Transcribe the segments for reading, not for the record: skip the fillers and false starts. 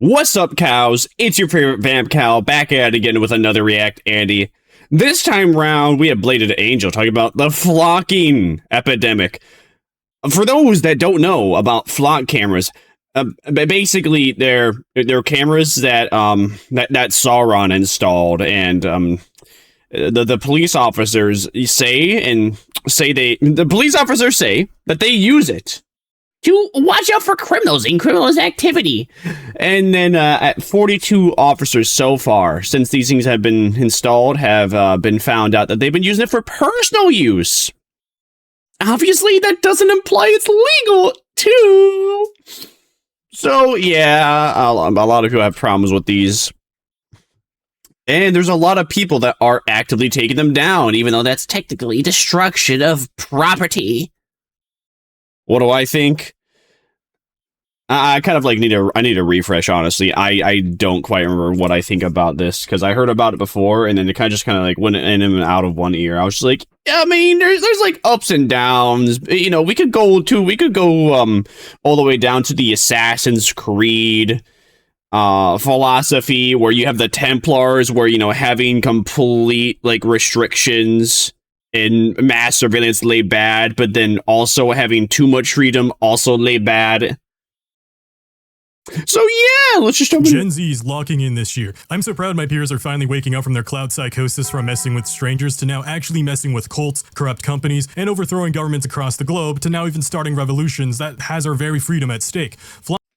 What's up, cows? It's your favorite vamp cow back at it again with another React Andy. This time round, we have Bladed Angel talking about the flocking epidemic. For those that don't know about flock cameras, basically they're cameras that that Sauron installed, and the police officers the police officers say that they use it to watch out for criminals and criminals activity. And then at 42 officers so far, since these things have been installed, have been found out that they've been using it for personal use. Obviously, that doesn't imply it's legal, too. So, yeah, a lot of people have problems with these. And there's a lot of people that are actively taking them down, even though that's technically destruction of property. What do I think? I kind of like need a refresh, honestly. I don't quite remember what I think about this, because I heard about it before, and then it kind of like went in and out of one ear. I was just like, I mean, there's like ups and downs. You know, we could go all the way down to the Assassin's Creed philosophy, where you have the Templars, where, you know, having complete like restrictions and mass surveillance lay bad, but then also having too much freedom also lay bad. So yeah, let's just jump in. Gen Z is locking in this year. I'm so proud my peers are finally waking up from their cloud psychosis from messing with strangers to now actually messing with cults, corrupt companies, and overthrowing governments across the globe, to now even starting revolutions that has our very freedom at stake.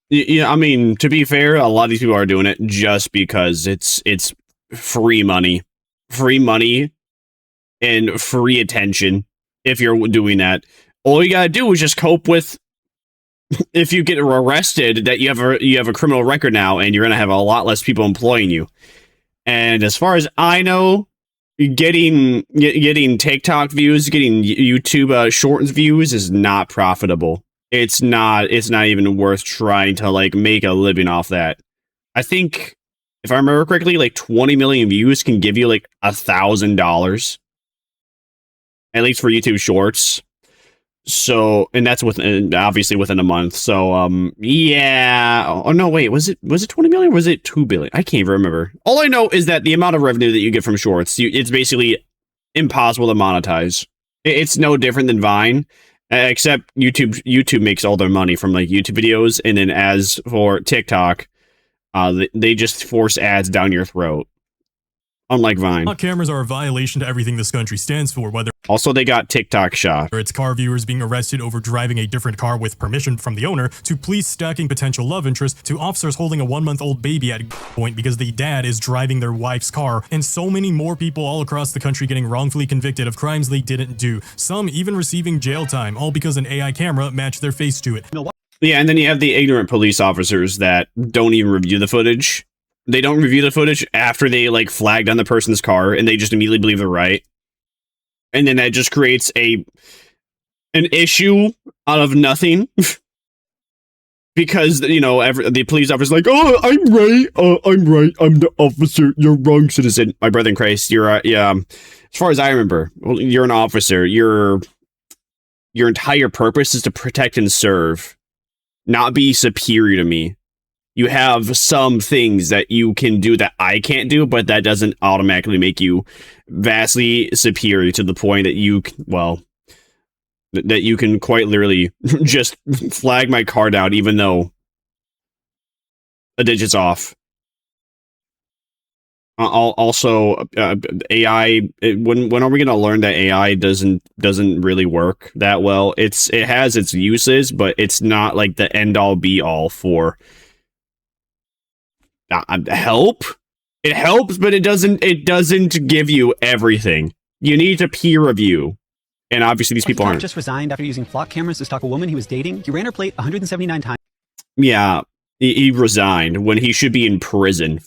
Yeah, I mean, to be fair, a lot of these people are doing it just because it's free money and free attention. If you're doing that, all you gotta do is just cope with, if you get arrested, that you have a criminal record now, and you're gonna have a lot less people employing you. And as far as I know, getting TikTok views, getting YouTube shorts views is not profitable. It's not even worth trying to like make a living off that. I think, if I remember correctly, like 20 million views can give you like $1,000, at least for YouTube Shorts. So, and that's obviously within a month. So, yeah. Oh no, wait, was it 20 million or was it 2 billion? I can't even remember. All I know is that the amount of revenue that you get from Shorts, it's basically impossible to monetize. It's no different than Vine, except YouTube makes all their money from like YouTube videos, and then as for TikTok, they just force ads down your throat. Unlike Vine. Flock cameras are a violation to everything this country stands for, whether also they got TikTok Shop. it's car viewers being arrested over driving a different car with permission from the owner, to police stacking potential love interest, to officers holding a 1-month-old baby at point because the dad is driving their wife's car, and so many more people all across the country getting wrongfully convicted of crimes they didn't do. Some even receiving jail time, all because an AI camera matched their face to it. Yeah, and then you have the ignorant police officers that don't even review the footage. They don't review the footage after they like flagged on the person's car, and they just immediately believe they're right. And then that just creates an issue out of nothing. Because, you know, the police officer's like, oh, I'm right, I'm the officer, you're wrong, citizen. My brother in Christ, you're, yeah, as far as I remember, you're an officer, your entire purpose is to protect and serve, not be superior to me. You have some things that you can do that I can't do, but that doesn't automatically make you vastly superior to the point that that you can quite literally just flag my car down, even though a digit's off. Also, AI. When are we going to learn that AI doesn't really work that well? It has its uses, but it's not like the end all be all for. Help. It helps, but it doesn't give you everything. You need to peer review, and obviously these people aren't. Just resigned after using flock cameras to stalk a woman he was dating. He ran her plate 179 times. Yeah, he resigned when he should be in prison,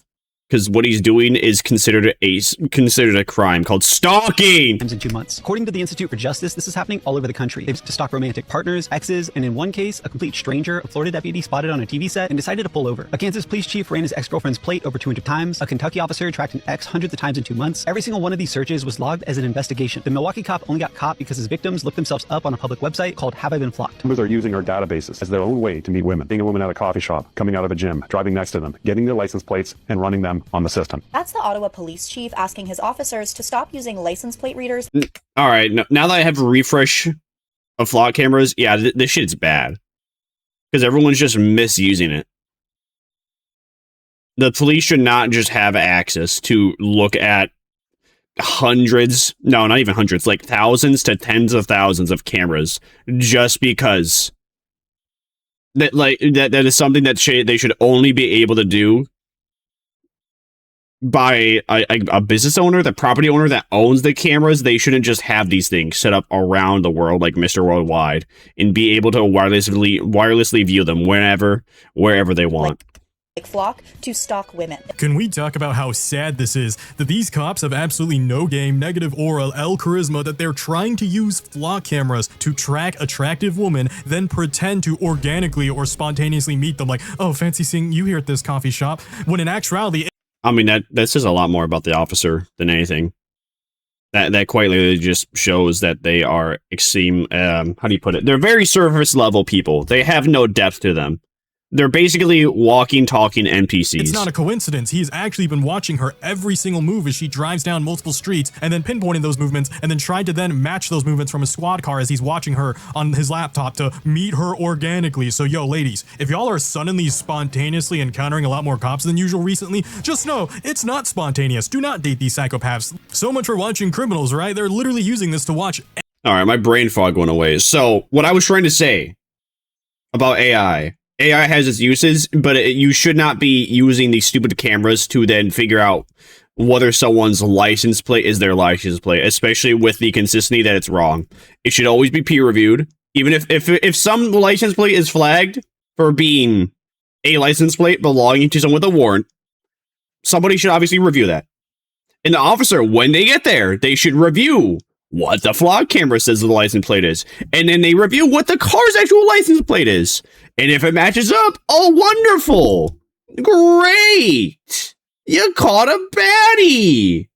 because what he's doing is considered a crime called stalking. In 2 months. According to the Institute for Justice, this is happening all over the country. They've to stalk romantic partners, exes, and in one case, a complete stranger, a Florida deputy spotted on a TV set and decided to pull over. A Kansas police chief ran his ex-girlfriend's plate over 200 times. A Kentucky officer tracked an ex hundreds of times in 2 months. Every single one of these searches was logged as an investigation. The Milwaukee cop only got caught because his victims looked themselves up on a public website called Have I Been Flocked? Members are using our databases as their own way to meet women. Being a woman at a coffee shop, coming out of a gym, driving next to them, getting their license plates, and running them on the system. That's the Ottawa police chief asking his officers to stop using license plate readers. All right, now that I have refresh of flock cameras, yeah, this shit's bad. Because everyone's just misusing it. The police should not just have access to look at hundreds, no, not even hundreds, like thousands to tens of thousands of cameras just because that is something that they should only be able to do by a business owner, the property owner that owns the cameras. They shouldn't just have these things set up around the world like Mr. Worldwide and be able to wirelessly view them wherever they want. Like flock to stalk women. Can we talk about how sad this is, that these cops have absolutely no game, negative aura, L charisma, that they're trying to use flock cameras to track attractive women, then pretend to organically or spontaneously meet them like, oh, fancy seeing you here at this coffee shop, when in actuality... I mean, that says a lot more about the officer than anything. That quite literally just shows that they are extreme, how do you put it? They're very surface level people. They have no depth to them. They're basically walking, talking NPCs. It's not a coincidence. He's actually been watching her every single move as she drives down multiple streets and then pinpointing those movements and then tried to then match those movements from a squad car as he's watching her on his laptop to meet her organically. So yo, ladies, if y'all are suddenly spontaneously encountering a lot more cops than usual recently, just know it's not spontaneous. Do not date these psychopaths. So much for watching criminals, right? They're literally using this to watch. All right, my brain fog went away. So what I was trying to say about AI has its uses, but you should not be using these stupid cameras to then figure out whether someone's license plate is their license plate, especially with the consistency that it's wrong. It should always be peer reviewed. Even if some license plate is flagged for being a license plate belonging to someone with a warrant, somebody should obviously review that. And the officer, when they get there, they should review what the flock camera says the license plate is. And then they review what the car's actual license plate is. And if it matches up, oh, wonderful. Great. You caught a baddie.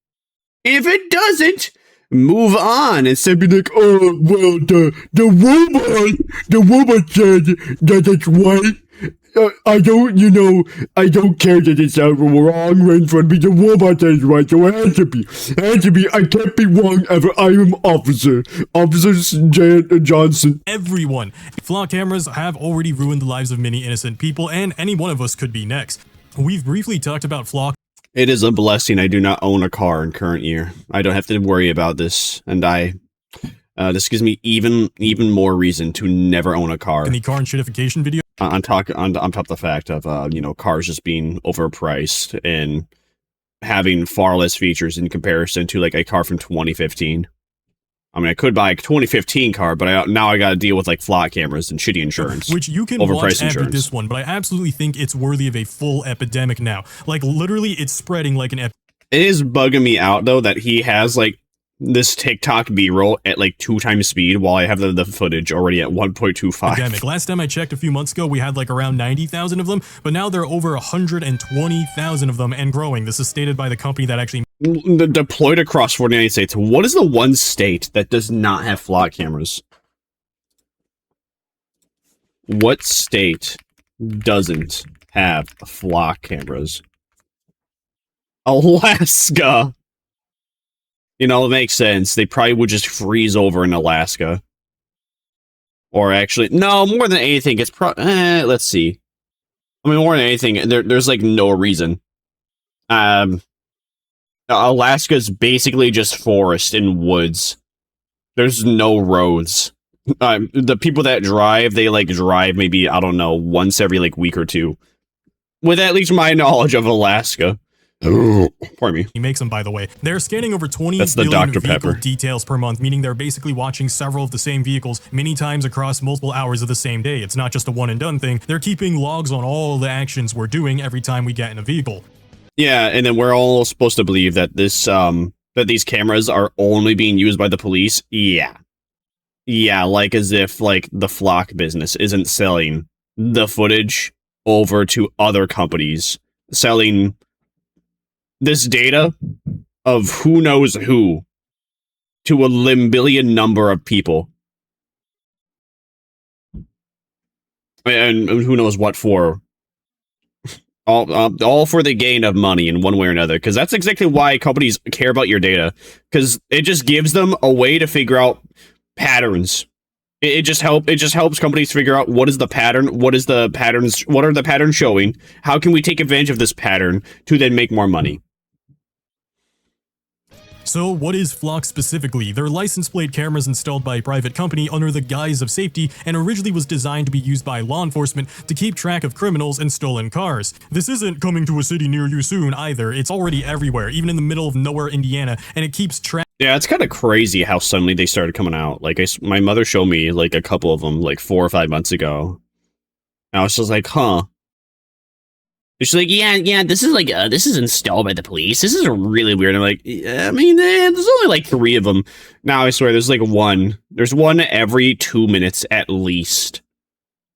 If it doesn't, move on instead of be like, oh, well, the robot said that it's white. I don't care that it's wrong right in front of me. The robot says right, so it has to be. I can't be wrong ever. I am Officer Johnson. Everyone. Flock cameras have already ruined the lives of many innocent people, and any one of us could be next. We've briefly talked about flock. It is a blessing I do not own a car in current year. I don't have to worry about this, and this gives me even more reason to never own a car. In the car shittification video. On top of the fact of cars just being overpriced and having far less features in comparison to like a car from 2015. I mean, I could buy a 2015 car, but now I got to deal with like flock cameras and shitty insurance, which you can watch after this one. But I absolutely think it's worthy of a full epidemic now. Like literally, it's spreading like an. It is bugging me out though that he has like this TikTok B-roll at like 2 times speed while I have the footage already at 1.25. Epidemic. Last time I checked a few months ago, we had like around 90,000 of them, but now there are over 120,000 of them and growing. This is stated by the company that actually deployed across 49 states. What is the one state that does not have flock cameras? What state doesn't have flock cameras? Alaska. You know, it makes sense. They probably would just freeze over in Alaska. Or actually, no, more than anything, it's let's see. I mean, more than anything, there's like no reason. Alaska's basically just forest and woods. There's no roads. The people that drive, they like drive maybe, I don't know, once every like week or two. With at least my knowledge of Alaska. Pardon me. He makes them, by the way. They're scanning over 20 That's the billion Dr. vehicle Pepper. details per month, meaning they're basically watching several of the same vehicles many times across multiple hours of the same day. It's not just a one and done thing. They're keeping logs on all the actions we're doing every time we get in a vehicle. Yeah, and then we're all supposed to believe that that these cameras are only being used by the police. Yeah, like as if like the flock business isn't selling the footage over to other companies, selling this data of who knows who to a limbillion number of people. And who knows what for. All for the gain of money in one way or another, because that's exactly why companies care about your data, because it just gives them a way to figure out patterns. It just helps companies figure out what is the pattern, what are the patterns showing, how can we take advantage of this pattern to then make more money. So what is Flock specifically? They're license plate cameras installed by a private company under the guise of safety, and originally was designed to be used by law enforcement to keep track of criminals and stolen cars. This isn't coming to a city near you soon either. It's already everywhere, even in the middle of nowhere, Indiana, and it keeps track. Yeah, it's kind of crazy how suddenly they started coming out. Like, my mother showed me like a couple of them like 4 or 5 months ago. And I was just like, huh. She's like, yeah, this is installed by the police. This is really weird. I'm like, I mean, there's only like 3 of them. Now I swear, there's like one. There's one every 2 minutes at least.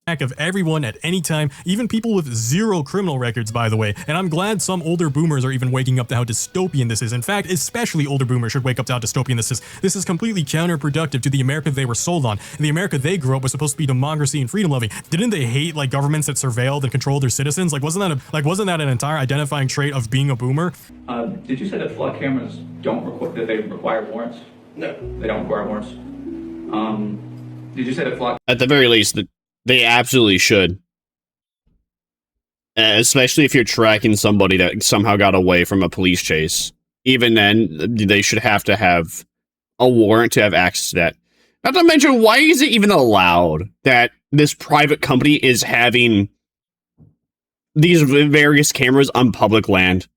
Of everyone at any time, even people with 0 criminal records, by the way. And I'm glad some older boomers are even waking up to how dystopian this is. In fact, especially older boomers should wake up to how dystopian this is. This is completely counterproductive to the America they were sold on. And the America they grew up was supposed to be democracy and freedom loving. Didn't they hate like governments that surveilled and controlled their citizens? Wasn't that an entire identifying trait of being a boomer? Did you say that flock cameras require warrants? No, they don't require warrants. Did you say that flock? At the very least, they absolutely should. Especially if you're tracking somebody that somehow got away from a police chase. Even then, they should have to have a warrant to have access to that. Not to mention, why is it even allowed that this private company is having these various cameras on public land?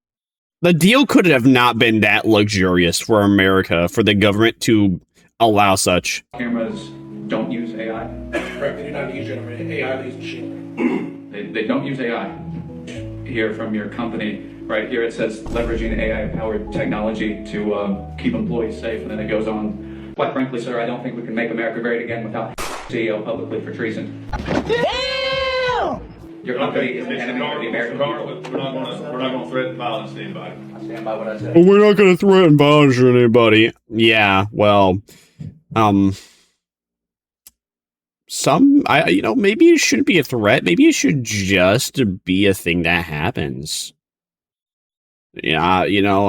The deal could have not been that luxurious for America, for the government to allow such. Cameras don't use AI. Correct, they do not use AI, they use machine. They don't use AI. Here from your company, right here it says leveraging AI-powered technology to keep employees safe, and then it goes on. Quite frankly, sir, I don't think we can make America great again without CEO publicly for treason. Damn! Your company is an enemy of the American people. We're not going to threaten violence to anybody. I stand by what I said. We're not going to threaten violence to anybody. Yeah, well, maybe it shouldn't be a threat. Maybe it should just be a thing that happens. Yeah,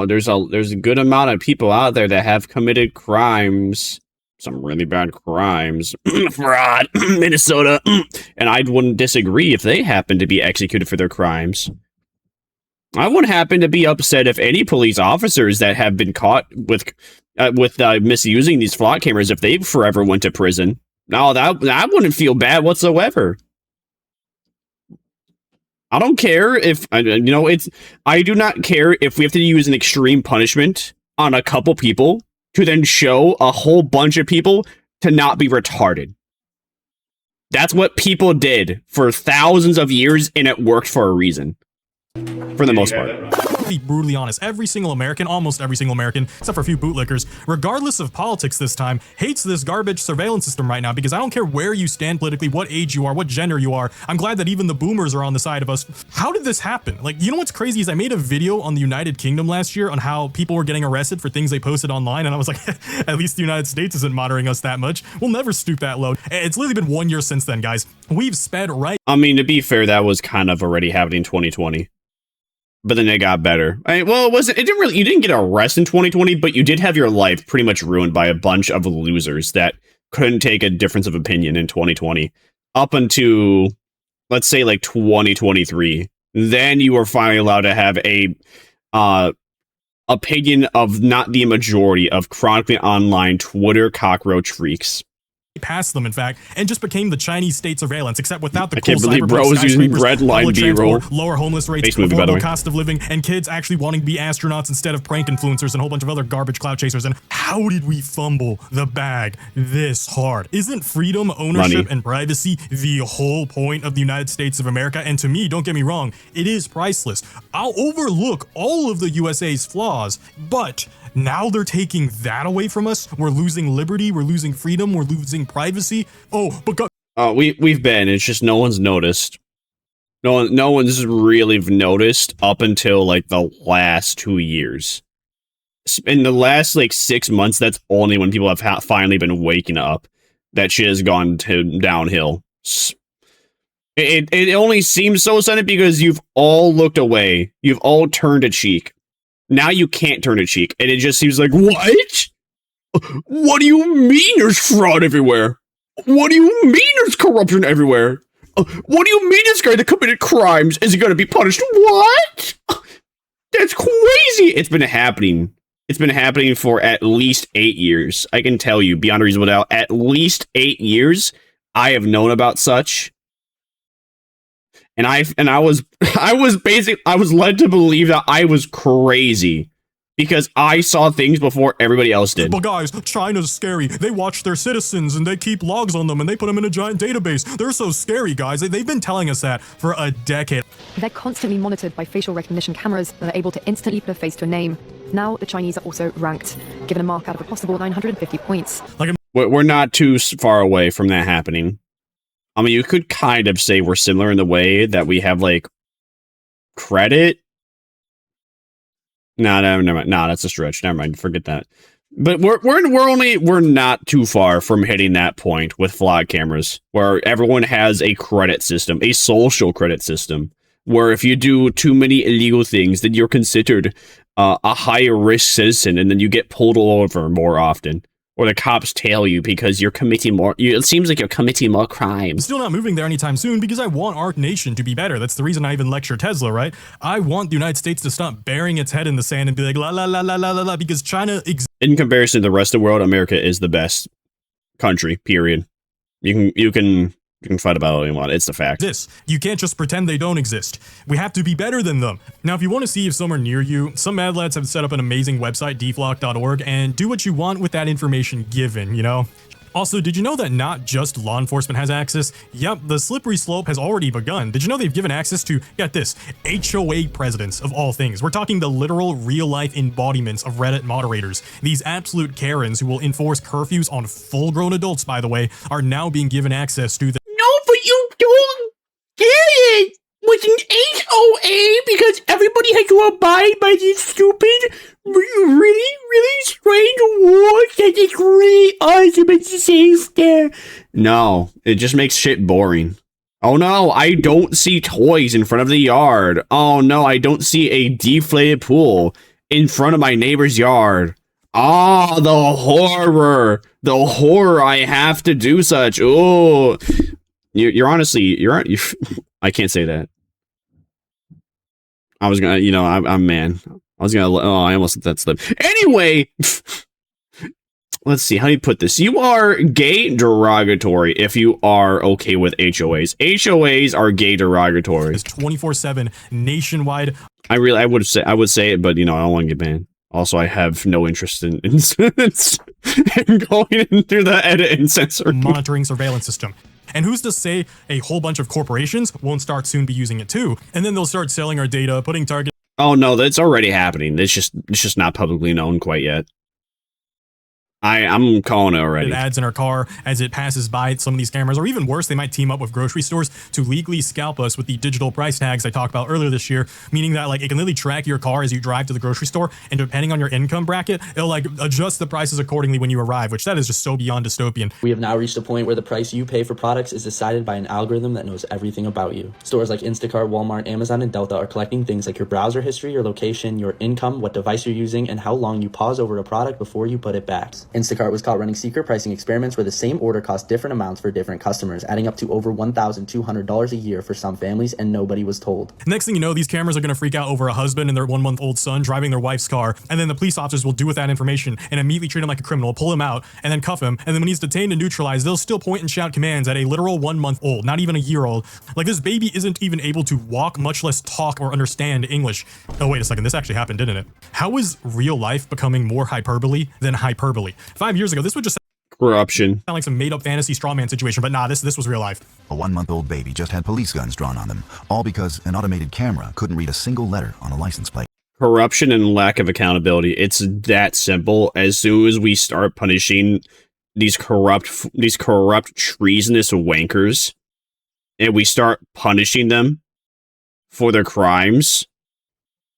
there's a good amount of people out there that have committed crimes, some really bad crimes, fraud, Minnesota, and I wouldn't disagree if they happen to be executed for their crimes. I wouldn't happen to be upset if any police officers that have been caught with misusing these flock cameras, if they forever went to prison. No, that wouldn't feel bad whatsoever. I don't care if, I do not care if we have to use an extreme punishment on a couple people to then show a whole bunch of people to not be retarded. That's what people did for thousands of years, and it worked for a reason. For the most part. Be brutally honest, almost every single American, except for a few bootlickers, regardless of politics this time, hates this garbage surveillance system right now, because I don't care where you stand politically, what age you are, what gender you are. I'm glad that even the boomers are on the side of us. How did this happen? You know what's crazy is I made a video on the United Kingdom last year on how people were getting arrested for things they posted online, and I was like, at least the United States isn't monitoring us that much. We'll never stoop that low. It's literally been 1 year since then, guys. We've sped right. I mean, to be fair, that was kind of already happening in 2020. But then it got better. You didn't get arrested in 2020, but you did have your life pretty much ruined by a bunch of losers that couldn't take a difference of opinion in 2020. Up until, let's say, 2023. Then you were finally allowed to have a opinion of not the majority of chronically online Twitter cockroach freaks. past them, in fact, and just became the Chinese state surveillance, except without the I cool can't believe cyberpunk bro was using skyscrapers, red line public B-roll. transport, lower homeless rates, Space movie, by the affordable way. cost of living, and kids actually wanting to be astronauts instead of prank influencers and a whole bunch of other garbage cloud chasers. And how did we fumble the bag this hard? Isn't freedom, ownership, Money. and privacy the whole point of the United States of America? And to me, don't get me wrong, it is priceless. I'll overlook all of the USA's flaws, but now they're taking that away from us. We're losing liberty, we're losing freedom, we're losing privacy. Oh, but We've been. It's just no one's noticed. No one's really noticed up until like the last 2 years. In the last like 6 months, that's only when people have finally been waking up. That shit has gone downhill. It only seems so sudden because you've all looked away. You've all turned a cheek. Now you can't turn a cheek, and it just seems like, what? What do you mean there's fraud everywhere? What do you mean there's corruption everywhere? What do you mean this guy that committed crimes isn't going to be punished? What? That's crazy. It's been happening. It's been happening for at least 8 years. I can tell you, beyond a reasonable doubt, at least 8 years, I have known about such. And I was led to believe that I was crazy because I saw things before everybody else did. But guys, China's scary. They watch their citizens and they keep logs on them and they put them in a giant database. They're so scary, guys. They've been telling us that for a decade. They're constantly monitored by facial recognition cameras that are able to instantly put a face to a name. Now the Chinese are also ranked, given a mark out of a possible 950 points. We're not too far away from that happening. I mean, you could kind of say we're similar in the way that we have, like, credit. No, never mind. No, that's a stretch. Never mind. Forget that. But we're not too far from hitting that point with vlog cameras, where everyone has a credit system, a social credit system, where if you do too many illegal things, then you're considered a higher risk citizen, and then you get pulled over more often. Or the cops tail you because you're committing more. It seems like you're committing more crimes. Still not moving there anytime soon because I want our nation to be better. That's the reason I even lecture Tesla, right? I want the United States to stop burying its head in the sand and be like, la la la la la la la, because China in comparison to the rest of the world, America is the best country, period. You can fight about it all you want. It's the fact. You can't just pretend they don't exist. We have to be better than them. Now, if you want to see if some are near you, some mad lads have set up an amazing website, dflock.org, and do what you want with that information given, you know? Also, did you know that not just law enforcement has access? Yep, the slippery slope has already begun. Did you know they've given access to, get this, HOA presidents of all things? We're talking the literal real-life embodiments of Reddit moderators. These absolute Karens who will enforce curfews on full-grown adults, by the way, are now being given access to the— No, but you don't get it with an HOA because everybody has to abide by these stupid, really strange rules that it's really awesome and safe there. No, it just makes shit boring. Oh no, I don't see toys in front of the yard. Oh no, I don't see a deflated pool in front of my neighbor's yard. Ah, the horror. The horror I have to do such. Oh. You're honestly, I can't say that. I was gonna, I'm man. I was gonna, I almost let that slip. Anyway, let's see, how do you put this? You are gay derogatory if you are okay with HOAs. HOAs are gay derogatory. It's 24/7 nationwide. I would say it, but I don't want to get banned. Also, I have no interest in going through the edit and censoring. Monitoring surveillance system. And who's to say a whole bunch of corporations won't start soon be using it too? And then they'll start selling our data, putting target— Oh no, that's already happening. It's just not publicly known quite yet. I'm calling it already. Ads in our car as it passes by some of these cameras, or even worse, they might team up with grocery stores to legally scalp us with the digital price tags I talked about earlier this year, meaning that like it can literally track your car as you drive to the grocery store, and depending on your income bracket, it'll like adjust the prices accordingly when you arrive, which that is just so beyond dystopian. We have now reached a point where the price you pay for products is decided by an algorithm that knows everything about you. Stores like Instacart, Walmart, Amazon, and Delta are collecting things like your browser history, your location, your income, what device you're using, and how long you pause over a product before you put it back. Instacart was caught running secret pricing experiments where the same order cost different amounts for different customers, adding up to over $1,200 a year for some families, and nobody was told. Next thing you know, these cameras are going to freak out over a husband and their 1-month-old son driving their wife's car, and then the police officers will do with that information and immediately treat him like a criminal, pull him out, and then cuff him, and then when he's detained and neutralized, they'll still point and shout commands at a literal 1-month-old, not even a year-old. Like, this baby isn't even able to walk, much less talk or understand English. Oh, wait a second, this actually happened, didn't it? How is real life becoming more hyperbole than hyperbole? 5 years ago, this would just Corruption. sound like some made-up fantasy strawman situation, but nah, this was real life. A 1-month-old baby just had police guns drawn on them, all because an automated camera couldn't read a single letter on a license plate. Corruption and lack of accountability. It's that simple. As soon as we start punishing these corrupt treasonous wankers, and we start punishing them for their crimes,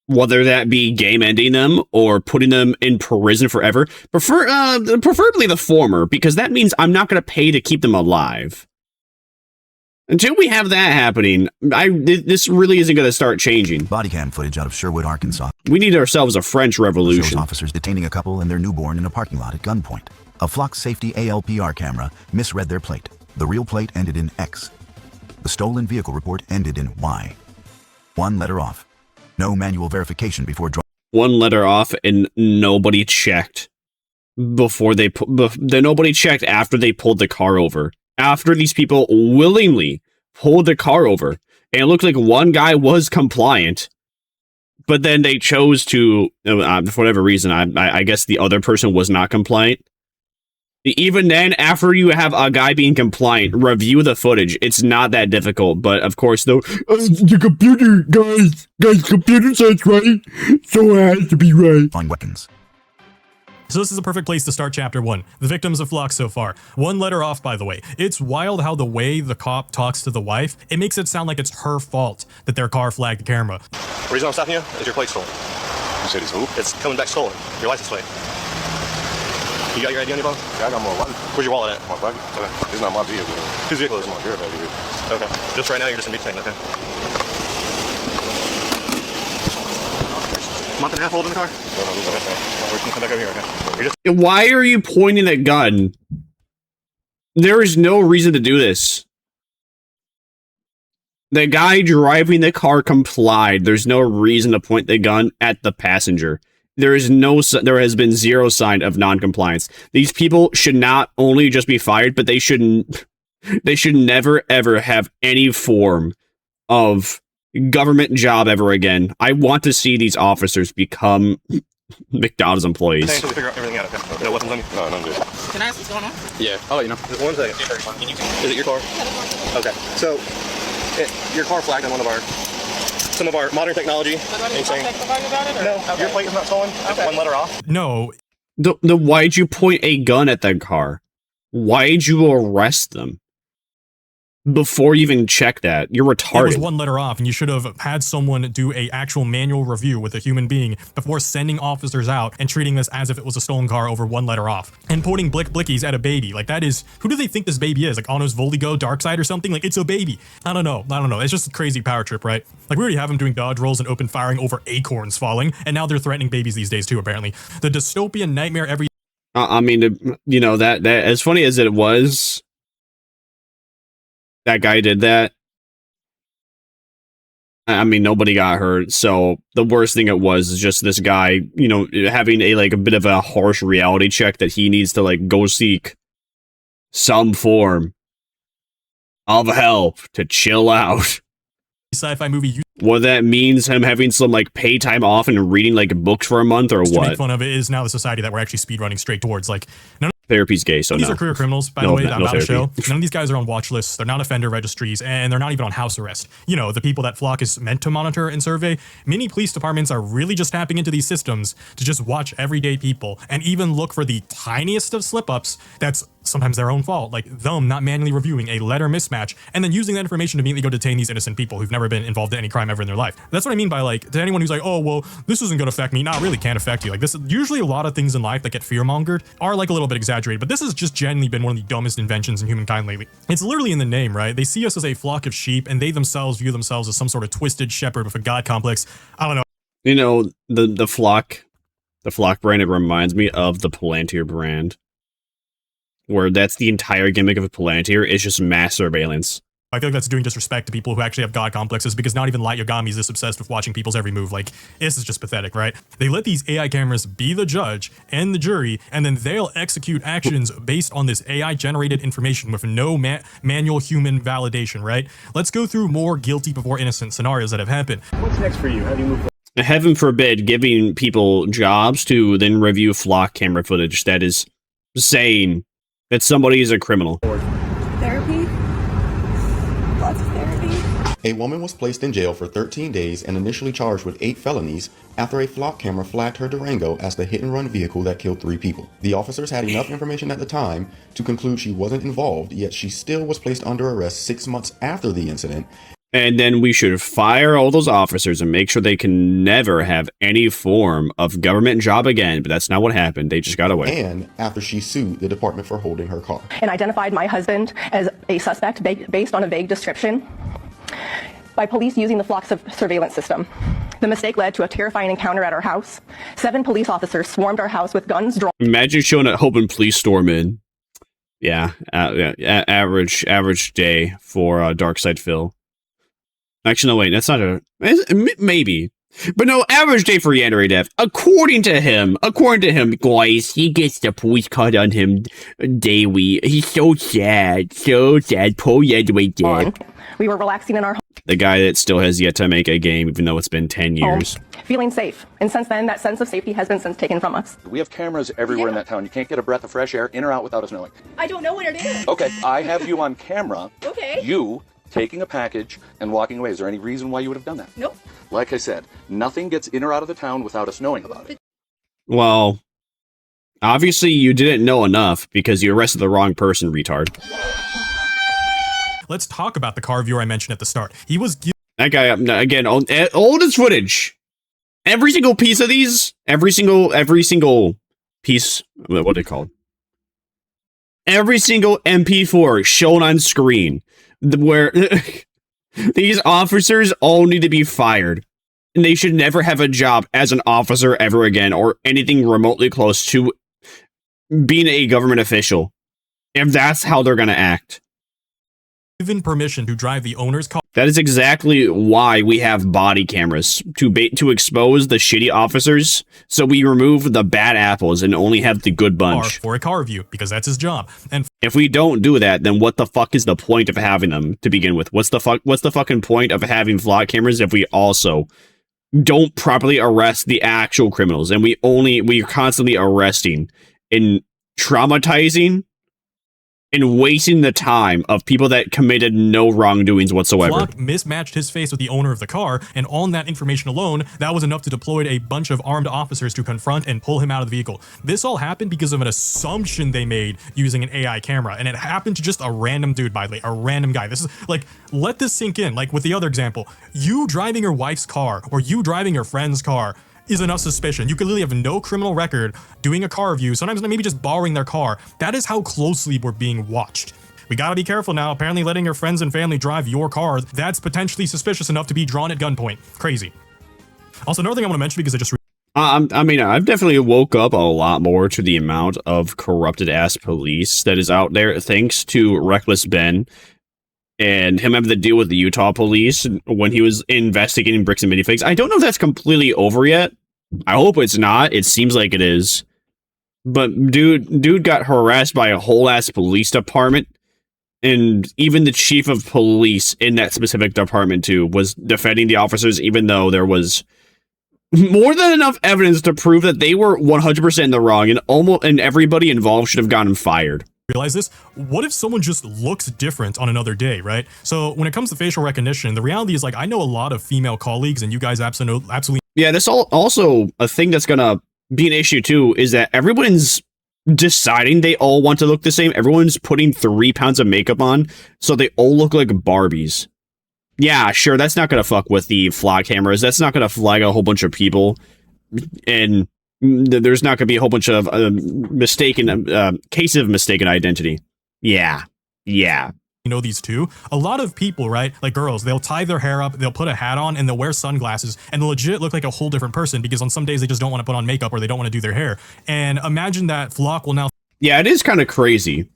whether that be game ending them or putting them in prison forever, preferably the former, because that means I'm not going to pay to keep them alive. Until we have that happening, this really isn't going to start changing. Body cam footage out of Sherwood, Arkansas. We need ourselves a French Revolution. Shows officers detaining a couple and their newborn in a parking lot at gunpoint. A Flock Safety ALPR camera misread their plate. The real plate ended in X. The stolen vehicle report ended in Y. 1 letter off. No manual verification before driving. 1 letter off, and nobody checked before nobody checked after they pulled the car over. After these people willingly pulled the car over, and it looked like one guy was compliant, but then they chose to, for whatever reason, I guess the other person was not compliant. Even then, after you have a guy being compliant, review the footage. It's not that difficult, but of course, though, the computer, guys, computer says right, so it has to be right. On weapons. So this is a perfect place to start chapter 1. The victims of Flock so far. 1 letter off, by the way. It's wild how the way the cop talks to the wife, it makes it sound like it's her fault that their car flagged the camera. The reason I'm stopping you is your plate stolen. You said it's who? It's coming back stolen. Your license plate. You got your ID on your phone? Yeah, I got my wallet. Where's your wallet at? My pocket. It's not my vehicle. Whose vehicle is it? My girl baby. Okay. Just right now, you're just in detained, okay? Month and a half old in the car? We're gonna come back over here, okay? You're just Why are you pointing a gun? There is no reason to do this. The guy driving the car complied. There's no reason to point the gun at the passenger. There has been zero sign of non-compliance. These people should not only just be fired, but they should never ever have any form of government job ever again. I want to see these officers become McDonald's employees. thanks to figure out everything out, okay? No weapons on you? No, I'm good. Can I ask what's going on? Yeah, I'll let you know. Just 1 second. Is it your car? Okay. So, your car flagged on some of our modern technology. No, your plate is not stolen. It's 1 letter off. No. Why'd you point a gun at that car? Why'd you arrest them? Before you even check that, you're retarded. It was 1 letter off, and you should have had someone do a actual manual review with a human being before sending officers out and treating this as if it was a stolen car over 1 letter off. And pointing blickies at a baby, like that is, who do they think this baby is? Like Anos Voldigo, Darkseid or something? Like, it's a baby. I don't know. It's just a crazy power trip, right? Like, we already have them doing dodge rolls and open firing over acorns falling, and now they're threatening babies these days too, apparently. The dystopian nightmare every... I mean, you know, that as funny as it was, that guy did that. I mean, nobody got hurt. So the worst thing it was is just this guy, you know, having a bit of a harsh reality check that he needs to go seek some form of help to chill out. Sci-fi movie. What that means him having some pay time off and reading books for a month or what? To make what? fun of it is now the society that we're actually speedrunning straight towards. None Therapy's gay, so these no. are career criminals, by the way. I'm not a therapy. show. None of these guys are on watch lists. They're not offender registries, and they're not even on house arrest. You know, the people that Flock is meant to monitor and survey. Many police departments are really just tapping into these systems to just watch everyday people and even look for the tiniest of slip-ups that's sometimes their own fault, like them not manually reviewing a letter mismatch and then using that information to immediately go detain these innocent people who've never been involved in any crime ever in their life. That's what I mean by to anyone who's oh, well, this isn't going to affect me. Not really can't affect you. This usually a lot of things in life that get fear-mongered are a little bit exaggerated, but this has just genuinely been one of the dumbest inventions in humankind lately. It's literally in the name, right? They see us as a flock of sheep and they themselves view themselves as some sort of twisted shepherd with a god complex. I don't know. You know, the flock The Flock brand, it reminds me of the Palantir brand. Where that's the entire gimmick of a Palantir, is just mass surveillance. I feel like that's doing disrespect to people who actually have god complexes, because not even Light Yagami is this obsessed with watching people's every move. Like, this is just pathetic, right? They let these AI cameras be the judge and the jury, and then they'll execute actions based on this AI-generated information with no manual human validation, right? Let's go through more guilty before innocent scenarios that have happened. What's next for you? How do you move forward? Heaven forbid giving people jobs to then review Flock camera footage that is saying that somebody is a criminal. Therapy? Lots of therapy. A woman was placed in jail for 13 days and initially charged with 8 felonies after a Flock camera flagged her Durango as the hit-and-run vehicle that killed 3 people. The officers had enough information at the time to conclude she wasn't involved, yet she still was placed under arrest 6 months after the incident. And then we should fire all those officers and make sure they can never have any form of government job again. But that's not what happened. They just got away. And after she sued the department for holding her car. And identified my husband as a suspect based on a vague description by police using the Flock surveillance system. The mistake led to a terrifying encounter at our house. 7 police officers swarmed our house with guns drawn. Imagine showing up, hoping police storm in. Yeah, average day for Darkside Phil. Actually, no, wait, that's not a... Maybe. But no, average day for Yandere Dev. According to him, guys, he gets the police caught on him daily. He's so sad. Poor Yandere Dev. We were relaxing in our home. The guy that still has yet to make a game, even though it's been 10 years. Feeling safe. And since then, that sense of safety has been taken from us. We have cameras everywhere in that town. You can't get a breath of fresh air in or out without us knowing. I don't know where it is. Okay, I have you on camera. Okay. You taking a package and walking away. Is there any reason why you would have done that? Nope. Like I said, nothing gets in or out of the town without us knowing about it. Well, obviously you didn't know enough because you arrested the wrong person, retard. Let's talk about the car viewer I mentioned at the start. He was that guy, again, oldest footage. Every single piece of these, every single piece, what are they called? Every single MP4 shown on screen, where these officers all need to be fired. And they should never have a job as an officer ever again, or anything remotely close to being a government official, if that's how they're going to act. Given permission to drive the owner's car. That is exactly why we have body cameras, to expose the shitty officers, so we remove the bad apples and only have the good bunch. For a car view, because that's his job. And if we don't do that, then what the fuck is the point of having them to begin with? What's the fucking point of having Flock cameras if we also don't properly arrest the actual criminals, and we're constantly arresting and traumatizing and wasting the time of people that committed no wrongdoings whatsoever. Flock mismatched his face with the owner of the car, and on that information alone, that was enough to deploy a bunch of armed officers to confront and pull him out of the vehicle. This all happened because of an assumption they made using an AI camera, and it happened to just a random dude, by the way, a random guy. This is like, let this sink in. Like with the other example, you driving your wife's car or you driving your friend's car is enough suspicion. You could literally have no criminal record, doing a car review, sometimes maybe just borrowing their car. That is how closely we're being watched. We gotta be careful now. Apparently letting your friends and family drive your car, that's potentially suspicious enough to be drawn at gunpoint. Crazy. Also, another thing I want to mention, because I just I mean, I've definitely woke up a lot more to the amount of corrupted ass police that is out there, thanks to Reckless Ben and him having to deal with the Utah police when he was investigating bricks and minifigs. I don't know if that's completely over yet. I hope it's not. It seems like it is. But dude got harassed by a whole ass police department, and even the chief of police in that specific department too was defending the officers, even though there was more than enough evidence to prove that they were 100% in the wrong, and everybody involved should have gotten fired. Realize this? What if someone just looks different on another day, right? So when it comes to facial recognition, the reality is, like, I know a lot of female colleagues, and you guys absolutely. Yeah, this also a thing that's gonna be an issue too, is that everyone's deciding they all want to look the same. Everyone's putting 3 pounds of makeup on, so they all look like Barbies. Yeah, sure, that's not gonna fuck with the Flock cameras. That's not gonna flag a whole bunch of people, and there's not gonna be a whole bunch of cases of mistaken identity. Yeah. you know these too. A lot of people, right, like girls, they'll tie their hair up, they'll put a hat on, and they'll wear sunglasses, and they'll legit look like a whole different person because on some days they just don't want to put on makeup or they don't want to do their hair. And imagine that Flock will now... Yeah, it is kind of crazy.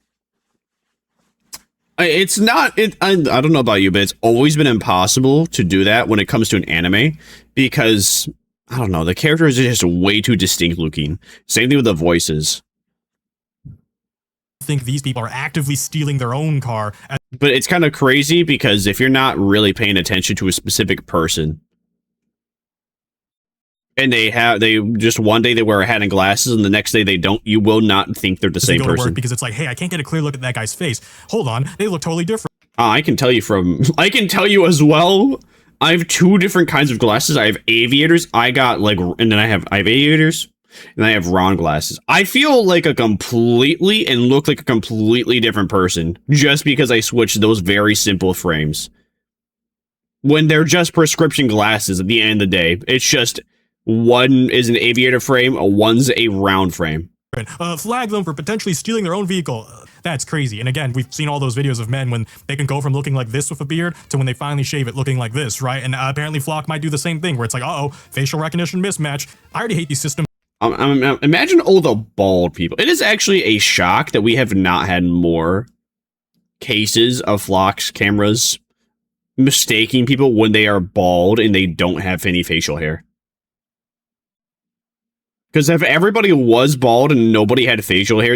It's not... I don't know about you, but it's always been impossible to do that when it comes to an anime because, I don't know, the characters are just way too distinct looking. Same thing with the voices. Think these people are actively stealing their own car. But it's kind of crazy because if you're not really paying attention to a specific person and they just one day they wear a hat and glasses and the next day they don't, you will not think they're the same person. Because it's like, hey, I can't get a clear look at that guy's face. Hold on, they look totally different. I can tell you as well. I have two different kinds of glasses. I have aviators. And then I have aviators. And I have round glasses. I feel like a completely and look like a completely different person just because I switched those very simple frames. When they're just prescription glasses at the end of the day, it's just one is an aviator frame, one's a round frame. Flag them for potentially stealing their own vehicle. That's crazy. And again, we've seen all those videos of men when they can go from looking like this with a beard to when they finally shave it looking like this, right? And apparently Flock might do the same thing where it's like, uh-oh, facial recognition mismatch. I already hate these systems. Imagine all the bald people. It is actually a shock that we have not had more cases of Flock's cameras mistaking people when they are bald and they don't have any facial hair. Because if everybody was bald and nobody had facial hair,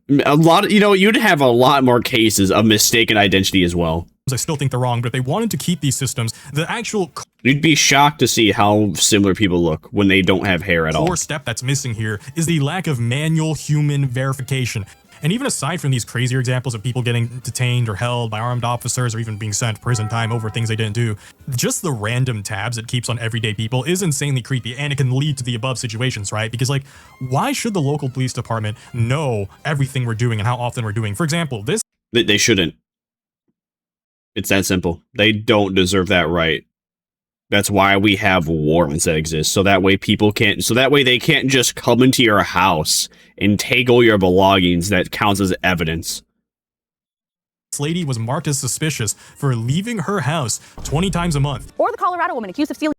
you'd have a lot more cases of mistaken identity as well. I still think they're wrong, but if they wanted to keep these systems, the actual... You'd be shocked to see how similar people look when they don't have hair at all. Core step that's missing here is the lack of manual human verification. And even aside from these crazier examples of people getting detained or held by armed officers or even being sent to prison time over things they didn't do, just the random tabs it keeps on everyday people is insanely creepy, and it can lead to the above situations, right? Because, like, why should the local police department know everything we're doing and how often we're doing? For example, this... They shouldn't. It's that simple. They don't deserve that right. That's why we have warrants that exist. So that way they can't just come into your house and take all your belongings that counts as evidence. This lady was marked as suspicious for leaving her house 20 times a month. Or the Colorado woman accused of stealing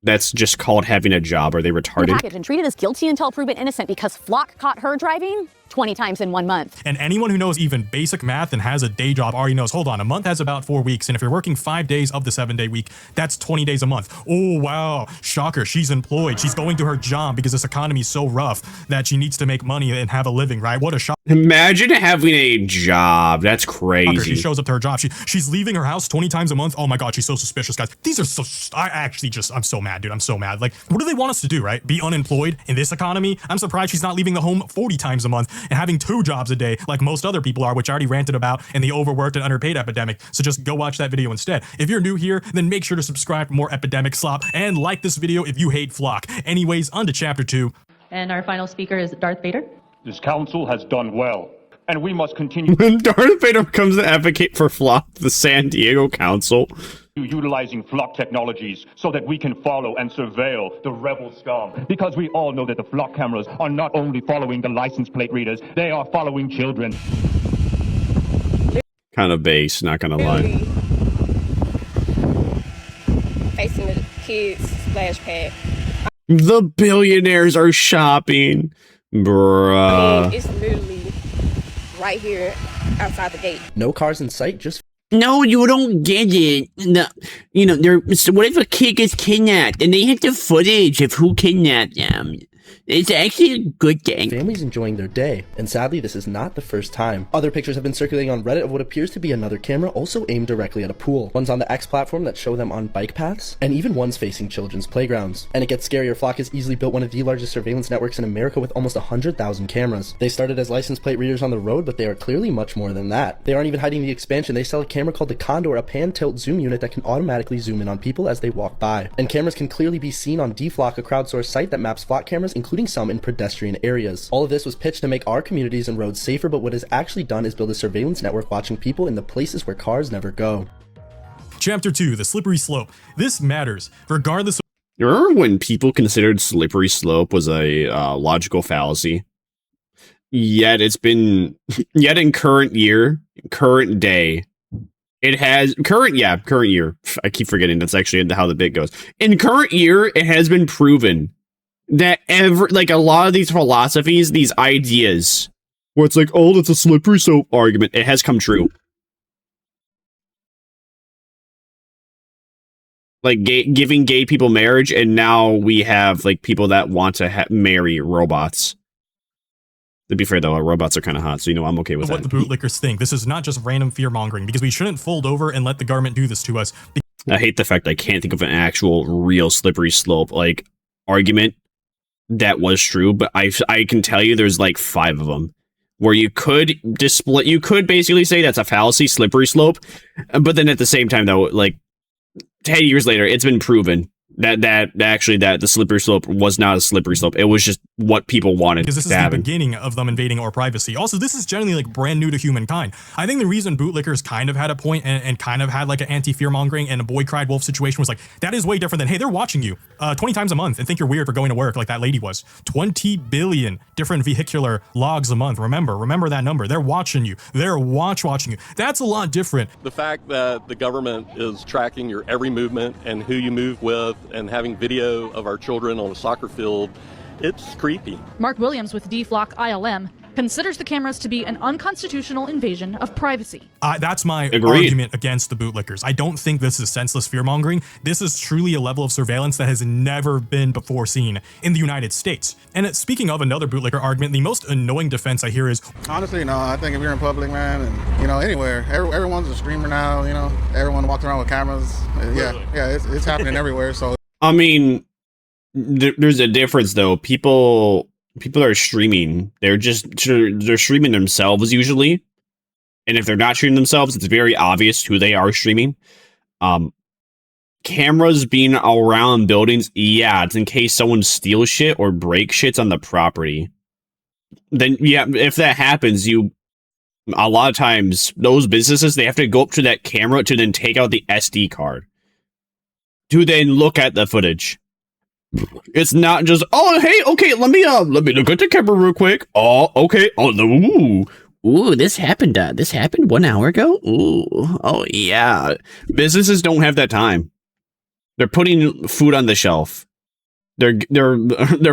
That's just called having a job. Are they retarded? package and treated as guilty until proven innocent because Flock caught her driving 20 times in 1 month. And anyone who knows even basic math and has a day job already knows, hold on, a month has about 4 weeks. And if you're working 5 days of the 7-day week, that's 20 days a month. Oh, wow. Shocker. She's employed. She's going to her job because this economy is so rough that she needs to make money and have a living, right? What a shock. Imagine having a job. That's crazy. She shows up to her job. She's leaving her house 20 times a month. Oh my God, she's so suspicious, guys. These are so, I'm so mad, dude. I'm so mad. Like, what do they want us to do, right? Be unemployed in this economy? I'm surprised she's not leaving the home 40 times a month and having 2 jobs a day like most other people are, which I already ranted about in the overworked and underpaid epidemic. So just go watch that video instead. If you're new here, then make sure to subscribe for more epidemic slop and like this video if you hate Flock. Anyways, on to chapter 2. And our final speaker is Darth Vader. This council has done well, and we must continue. When Darth Vader becomes the advocate for Flock, the San Diego Council, utilizing Flock technologies so that we can follow and surveil the rebel scum. Because we all know that the Flock cameras are not only following the license plate readers, they are following children. Kind of base, not gonna lie. Facing the kids splash pad. The billionaires are shopping. Bruh. I mean, it's literally right here outside the gate. No cars in sight, just... No, you don't get it. No, what if a kid gets kidnapped and they have the footage of who kidnapped them? It's actually a good thing. Families enjoying their day, and sadly this is not the first time. Other pictures have been circulating on Reddit of what appears to be another camera also aimed directly at a pool. One's on the X platform that show them on bike paths, and even one's facing children's playgrounds. And it gets scarier, Flock has easily built one of the largest surveillance networks in America with almost 100,000 cameras. They started as license plate readers on the road, but they are clearly much more than that. They aren't even hiding the expansion. They sell a camera called the Condor, a pan-tilt zoom unit that can automatically zoom in on people as they walk by. And cameras can clearly be seen on DFlock, a crowdsourced site that maps Flock cameras, including some in pedestrian areas. All of this was pitched to make our communities and roads safer, but what is actually done is build a surveillance network watching people in the places where cars never go. Chapter 2, the slippery slope. This matters, regardless of... You remember when people considered slippery slope was a logical fallacy? Yet it's been yet in current day. It has current year. I keep forgetting that's actually how the bit goes. In current year, it has been proven that a lot of these philosophies, these ideas, where it's like, oh, that's a slippery slope argument, it has come true. Like giving gay people marriage, and now we have like people that want to marry robots. To be fair, though, robots are kind of hot, so I'm okay with what that. the bootlickers think. This is not just random fear-mongering, because we shouldn't fold over and let the government do this to us. I hate the fact I can't think of an actual, real slippery slope like argument that was true, but I can tell you there's like 5 of them where you could basically say that's a fallacy, slippery slope, but then at the same time, though, like 10 years later, it's been proven that the slippery slope was not a slippery slope. It was just what people wanted. Because this is the beginning of them invading our privacy. Also, this is generally like brand new to humankind. I think the reason bootlickers kind of had a point and kind of had like an anti-fear-mongering and a boy cried wolf situation was like, that is way different than, hey, they're watching you 20 times a month and think you're weird for going to work like that lady was. 20 billion different vehicular logs a month. Remember that number. They're watching you. They're watching you. That's a lot different. The fact that the government is tracking your every movement and who you move with and having video of our children on a soccer field, it's creepy. Mark Williams with DFlock ILM considers the cameras to be an unconstitutional invasion of privacy. That's my argument against the bootlickers. I don't think this is senseless fear-mongering. This is truly a level of surveillance that has never been before seen in the United States. And speaking of another bootlicker argument, the most annoying defense I hear is, honestly, no, I think if you're in public, man, and, anywhere, everyone's a streamer now, everyone walks around with cameras. Yeah, it's happening everywhere, so. I mean, there's a difference, though. People are streaming. They're streaming themselves usually, and if they're not streaming themselves, it's very obvious who they are streaming. Cameras being around buildings, yeah, it's in case someone steals shit or breaks shit on the property. Then yeah, if that happens, a lot of times those businesses, they have to go up to that camera to then take out the SD card to then look at the footage. It's not just, oh, hey, okay, let me look at the camera real quick. Oh, okay. Oh, ooh, this happened 1 hour ago. Ooh, oh yeah. Businesses don't have that time. They're putting food on the shelf. They're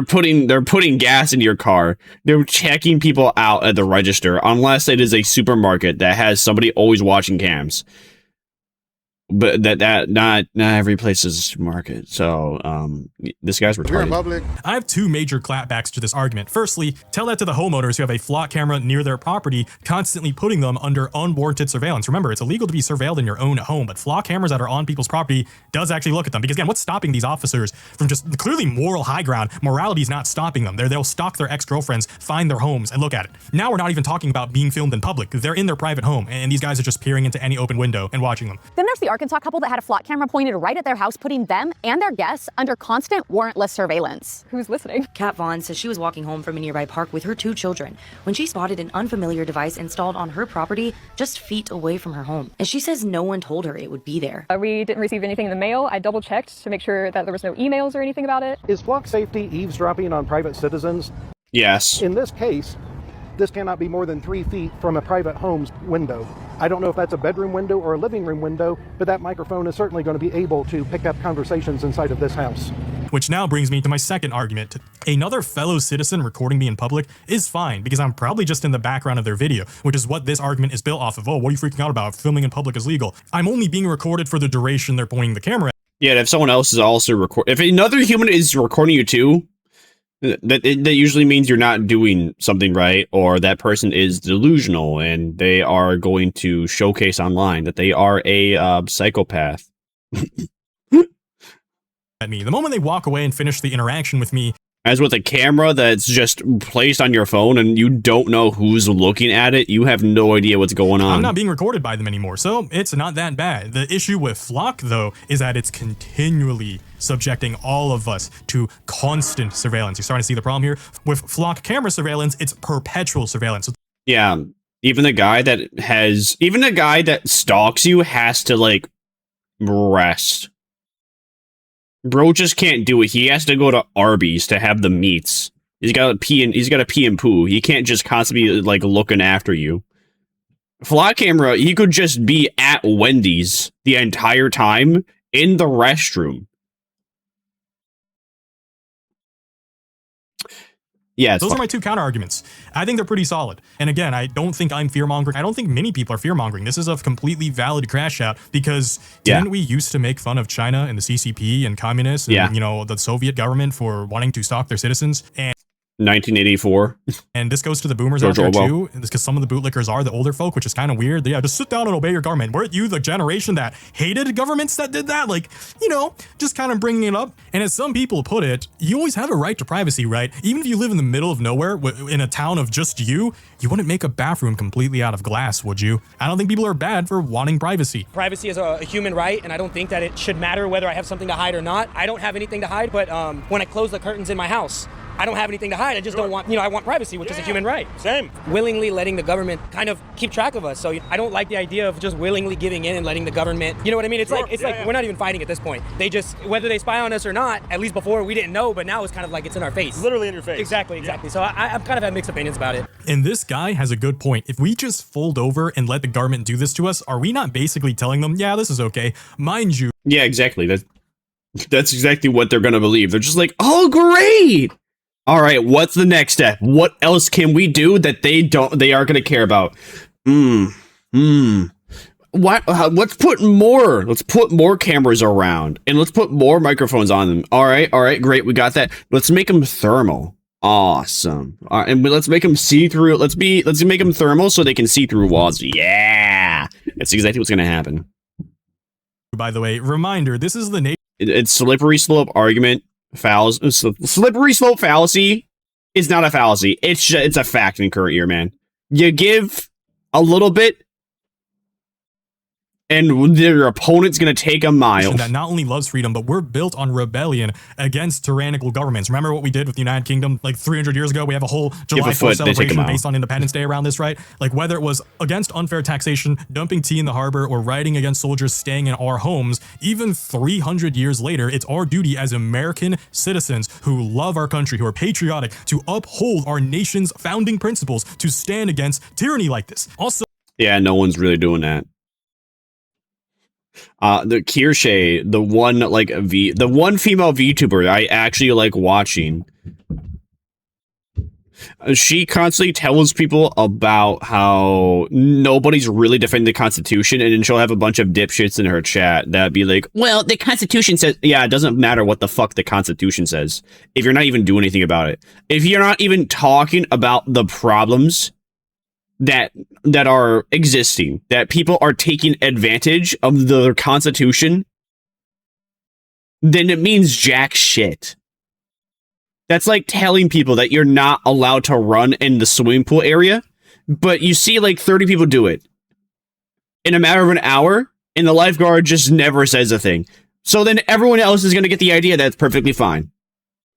putting gas in your car. They're checking people out at the register, unless it is a supermarket that has somebody always watching cams. But not every place is a supermarket. So this guy's retarded. I have 2 major clapbacks to this argument. Firstly, tell that to the homeowners who have a flock camera near their property, constantly putting them under unwarranted surveillance. Remember, it's illegal to be surveilled in your own home, but flock cameras that are on people's property does actually look at them. Because again, what's stopping these officers from just clearly moral high ground? Morality is not stopping them. They'll stalk their ex-girlfriends, find their homes, and look at it. Now we're not even talking about being filmed in public. They're in their private home, and these guys are just peering into any open window and watching them. Then there's the Arkansas couple that had a flock camera pointed right at their house, putting them and their guests under constant warrantless surveillance. Who's listening? Kat Vaughn says she was walking home from a nearby park with her 2 children when she spotted an unfamiliar device installed on her property just feet away from her home. And she says no one told her it would be there. We didn't receive anything in the mail. I double checked to make sure that there was no emails or anything about it. Is flock safety eavesdropping on private citizens? Yes. In this case, this cannot be more than 3 feet from a private home's window. I don't know if that's a bedroom window or a living room window, but that microphone is certainly going to be able to pick up conversations inside of this house. Which now brings me to my second argument. Another fellow citizen recording me in public is fine, because I'm probably just in the background of their video, which is what this argument is built off of. Oh, what are you freaking out about? Filming in public is legal. I'm only being recorded for the duration they're pointing the camera at. Yeah, if someone else is also if another human is recording you too, that usually means you're not doing something right, or that person is delusional and they are going to showcase online that they are a psychopath. At me. The moment they walk away and finish the interaction with me, as with a camera that's just placed on your phone and you don't know who's looking at it, you have no idea what's going on. I'm not being recorded by them anymore, so it's not that bad. The issue with Flock, though, is that it's continually subjecting all of us to constant surveillance. You're starting to see the problem here. With Flock camera surveillance, it's perpetual surveillance. Yeah, even the guy that stalks you has to, like, rest. Bro just can't do it. He has to go to Arby's to have the meats. He's got to pee and poo. He can't just constantly be like looking after you. Flock camera, he could just be at Wendy's the entire time in the restroom. Yeah, those are my two counter arguments. I think they're pretty solid. And again, I don't think I'm fear-mongering. I don't think many people are fear-mongering. This is a completely valid crash out because didn't we used to make fun of China and the CCP and communists and, you know, the Soviet government for wanting to stalk their citizens? And 1984. And this goes to the boomers out there too, because some of the bootlickers are the older folk, which is kind of weird. Yeah, just sit down and obey your government. Weren't you the generation that hated governments that did that? Like, you know, just kind of bringing it up. And as some people put it, you always have a right to privacy, right? Even if you live in the middle of nowhere, in a town of just you wouldn't make a bathroom completely out of glass, would you? I don't think people are bad for wanting privacy. Privacy is a human right, and I don't think that it should matter whether I have something to hide or not. I don't have anything to hide, but when I close the curtains in my house, I don't have anything to hide. I just don't want, I want privacy, which is a human right. Same. Willingly letting the government kind of keep track of us. So I don't like the idea of just willingly giving in and letting the government, you know what I mean? It's like we're not even fighting at this point. They just, whether they spy on us or not, at least before we didn't know, but now it's kind of like it's in our face. Literally in your face. Exactly. So I'm kind of have mixed opinions about it. And this guy has a good point. If we just fold over and let the government do this to us, are we not basically telling them, yeah, this is okay? Mind you. Yeah, exactly. That's exactly what they're going to believe. They're just like, oh, great. All right, what's the next step? What else can we do that they are going to care about? Let's put more cameras around and let's put more microphones on them. All right, great. We got that. Let's make them thermal. Awesome. And let's make them see through. Let's make them thermal so they can see through walls. Yeah. That's exactly what's going to happen. By the way, reminder, this is the it's slippery slope argument. Slippery slope fallacy is not a fallacy. It's a fact in current year, man. You give a little bit, and your opponent's going to take a mile. That not only loves freedom, but we're built on rebellion against tyrannical governments. Remember what we did with the United Kingdom like 300 years ago? We have a whole July 4th celebration based on Independence Day around this, right? Like whether it was against unfair taxation, dumping tea in the harbor, or writing against soldiers staying in our homes, even 300 years later, it's our duty as American citizens who love our country, who are patriotic, to uphold our nation's founding principles, to stand against tyranny like this. Also, yeah, no one's really doing that. The Kirsche, the one female VTuber I actually like watching. She constantly tells people about how nobody's really defending the Constitution, and then she'll have a bunch of dipshits in her chat that'd be like, well, the Constitution says, yeah, it doesn't matter what the fuck the Constitution says if you're not even doing anything about it. If you're not even talking about the problems that are existing, that people are taking advantage of the Constitution, then it means jack shit. That's like telling people that you're not allowed to run in the swimming pool area, but you see like 30 people do it in a matter of an hour, and the lifeguard just never says a thing. So then everyone else is going to get the idea that it's perfectly fine.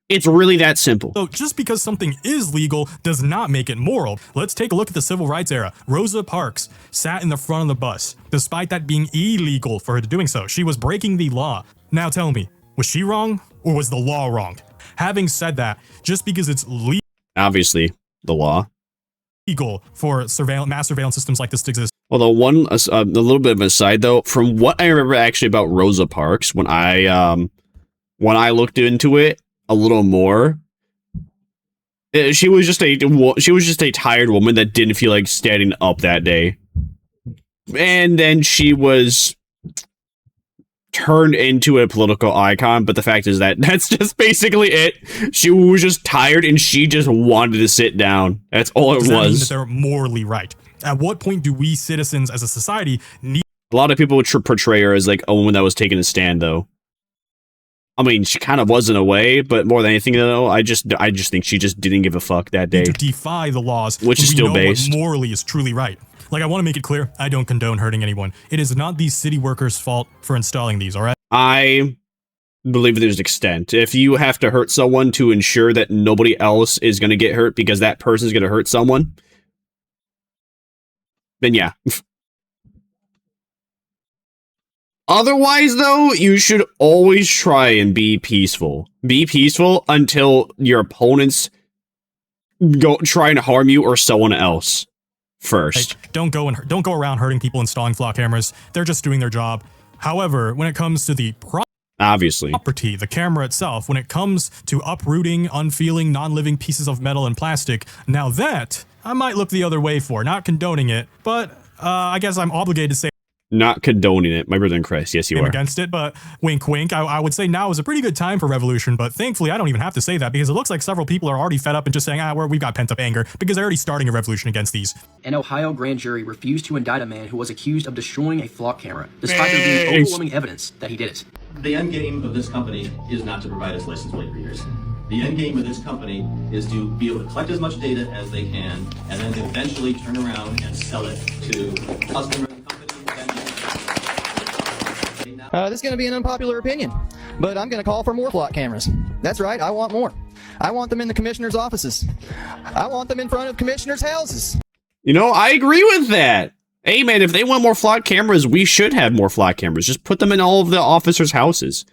It's really that simple. So just because something is legal does not make it moral. Let's take a look at the civil rights era. Rosa Parks sat in the front of the bus, despite that being illegal for her to doing so. She was breaking the law. Now tell me, was she wrong or was the law wrong? Having said that, just because it's legal, obviously the law, legal for mass surveillance systems like this to exist. Well, a little bit of an aside though, from what I remember actually about Rosa Parks, when I looked into it a little more, she was just a tired woman that didn't feel like standing up that day, and then she was turned into a political icon. But the fact is that that's just basically it. She was just tired and she just wanted to sit down. That's all it was. That mean that they're morally right? At what point do we citizens as a society need? A lot of people would portray her as like a woman that was taking a stand, though. I mean, she kind of was in a way, but more than anything, though, I just think she just didn't give a fuck that day. To defy the laws, which is still based. What morally is truly right. Like, I want to make it clear, I don't condone hurting anyone. It is not these city workers' fault for installing these, all right? I believe there's an extent. If you have to hurt someone to ensure that nobody else is going to get hurt because that person's going to hurt someone, then yeah. Otherwise, though, you should always try and be peaceful. Be peaceful until your opponents go trying to harm you or someone else first. Like, don't go around hurting people installing flock cameras. They're just doing their job. However, when it comes to the obviously property, the camera itself, when it comes to uprooting, unfeeling, non-living pieces of metal and plastic, now that I might look the other way for, not condoning it, but I guess I'm obligated to say not condoning it, my brother in Christ. Yes, you are. Against it, but wink, wink. I would say now is a pretty good time for revolution, but thankfully I don't even have to say that because it looks like several people are already fed up and just saying, we've got pent up anger because they're already starting a revolution against these. An Ohio grand jury refused to indict a man who was accused of destroying a flock camera, despite there being overwhelming evidence that he did it. The end game of this company is not to provide us license plate readers. The end game of this company is to be able to collect as much data as they can and then eventually turn around and sell it to customers. This is going to be an unpopular opinion, but I'm going to call for more flock cameras. That's right, I want more. I want them in the commissioner's offices. I want them in front of commissioners' houses. You know, I agree with that. Hey, man, if they want more flock cameras, we should have more flock cameras. Just put them in all of the officers' houses.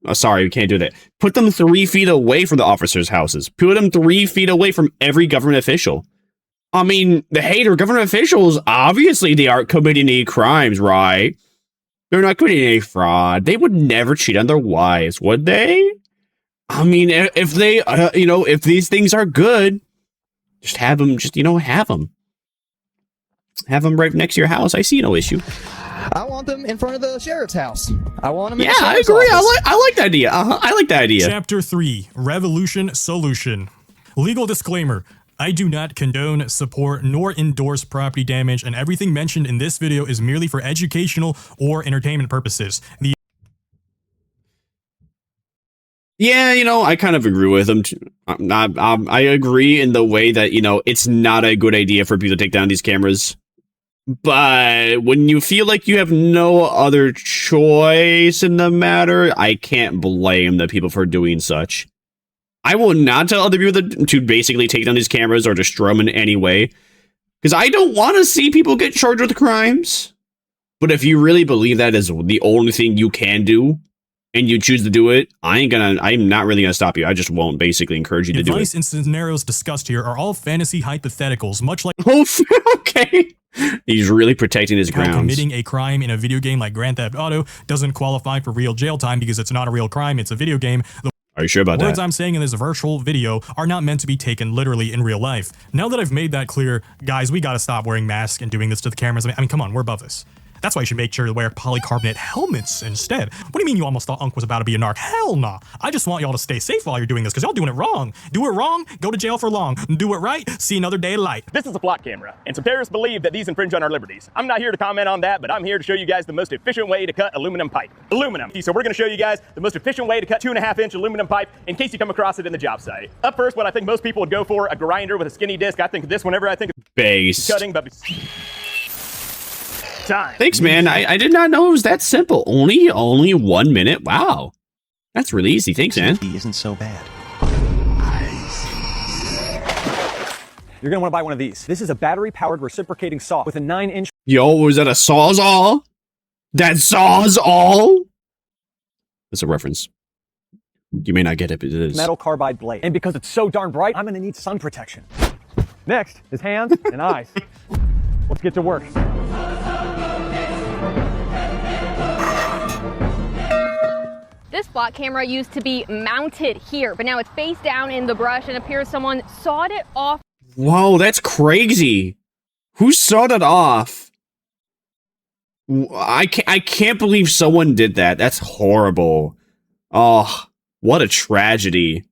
Oh, sorry, we can't do that. Put them 3 feet away from the officers' houses. Put them 3 feet away from every government official. I mean, the hater government officials, obviously they aren't committing any crimes, right? They're not committing any fraud. They would never cheat on their wives, would they? I mean, if they, if these things are good, just have them, have them. Have them right next to your house. I see no issue. I want them in front of the sheriff's house. I want them in the sheriff's I agree. office. I like the idea. I like the idea. Chapter 3, Revolution Solution. Legal disclaimer. I do not condone, support, nor endorse property damage, and everything mentioned in this video is merely for educational or entertainment purposes. Yeah, I kind of agree with him. I agree in the way that, it's not a good idea for people to take down these cameras. But when you feel like you have no other choice in the matter, I can't blame the people for doing such. I will not tell other people to basically take down these cameras or destroy them in any way, because I don't want to see people get charged with crimes. But if you really believe that is the only thing you can do, and you choose to do it, I'm not really gonna stop you. I just won't basically encourage you to do it. Advice and scenarios discussed here are all fantasy hypotheticals, much like okay. He's really protecting his grounds. Committing a crime in a video game like Grand Theft Auto doesn't qualify for real jail time because it's not a real crime, it's a video game. Are you sure about that? The words I'm saying in this virtual video are not meant to be taken literally in real life. Now that I've made that clear, guys, we gotta stop wearing masks and doing this to the cameras. I mean, come on, we're above this. That's why you should make sure to wear polycarbonate helmets instead. What do you mean you almost thought Unc was about to be a narc? Hell nah. I just want y'all to stay safe while you're doing this, because y'all doing it wrong. Do it wrong, go to jail for long. Do it right, see another day of light. This is a flock camera, and some terrorists believe that these infringe on our liberties. I'm not here to comment on that, but I'm here to show you guys the most efficient way to cut aluminum pipe. Aluminum. So we're gonna show you guys the most efficient way to cut 2.5-inch aluminum pipe in case you come across it in the job site. Up first, what I think most people would go for, a grinder with a skinny disc. I think of this whenever I think of base cutting, but time. Thanks, man. I did not know it was that simple. Only 1 minute. Wow. That's really easy. Thanks, man. He isn't so bad. You're going to want to buy one of these. This is a battery-powered reciprocating saw with a 9-inch... Yo, was that a Sawzall? That Sawzall? That's a reference. You may not get it, but it is. Metal carbide blade. And because it's so darn bright, I'm going to need sun protection. Next is hands and eyes. Let's get to work. This flock camera used to be mounted here, but now it's face down in the brush and appears someone sawed it off. Whoa, that's crazy. Who sawed it off? I can't believe someone did that. That's horrible. Oh, what a tragedy.